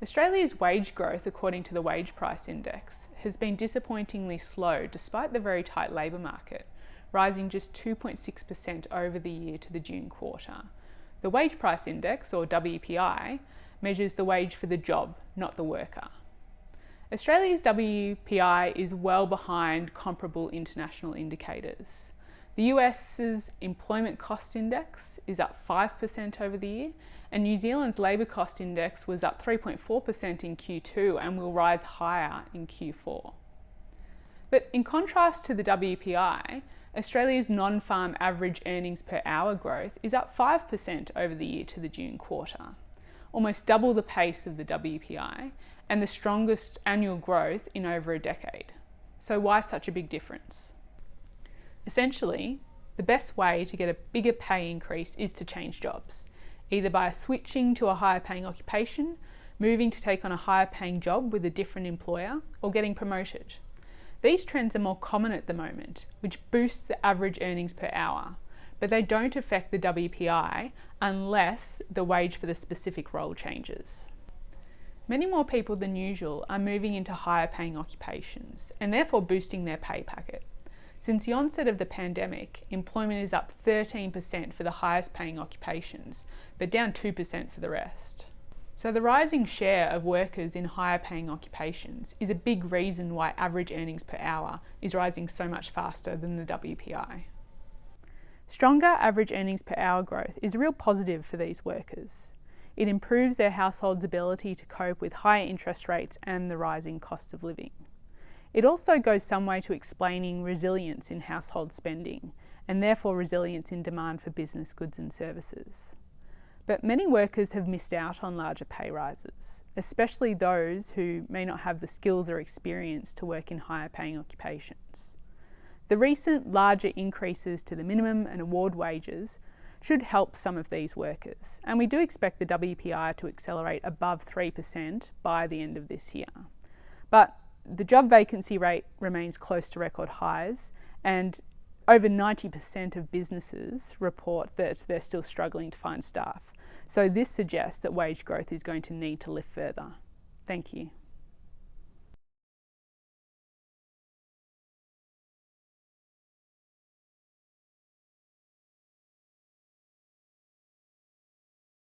Australia's wage growth, according to the Wage Price Index, has been disappointingly slow despite the very tight labour market, rising just 2.6% over the year to the June quarter. The Wage Price Index, or WPI, measures the wage for the job, not the worker. Australia's WPI is well behind comparable international indicators. The US's Employment Cost Index is up 5% over the year, and New Zealand's Labour Cost Index was up 3.4% in Q2 and will rise higher in Q4. But in contrast to the WPI, Australia's non-farm average earnings per hour growth is up 5% over the year to the June quarter, almost double the pace of the WPI and the strongest annual growth in over a decade. So why such a big difference? Essentially, the best way to get a bigger pay increase is to change jobs, either by switching to a higher paying occupation, moving to take on a higher paying job with a different employer, or getting promoted. These trends are more common at the moment, which boosts the average earnings per hour, but they don't affect the WPI unless the wage for the specific role changes. Many more people than usual are moving into higher paying occupations and therefore boosting their pay packet. Since the onset of the pandemic, employment is up 13% for the highest paying occupations, but down 2% for the rest. So the rising share of workers in higher paying occupations is a big reason why average earnings per hour is rising so much faster than the WPI. Stronger average earnings per hour growth is a real positive for these workers. It improves their household's ability to cope with higher interest rates and the rising cost of living. It also goes some way to explaining resilience in household spending and therefore resilience in demand for business goods and services. But many workers have missed out on larger pay rises, especially those who may not have the skills or experience to work in higher paying occupations. The recent larger increases to the minimum and award wages should help some of these workers, and we do expect the WPI to accelerate above 3% by the end of this year. But the job vacancy rate remains close to record highs, and over 90% of businesses report that they're still struggling to find staff. So this suggests that wage growth is going to need to lift further. Thank you.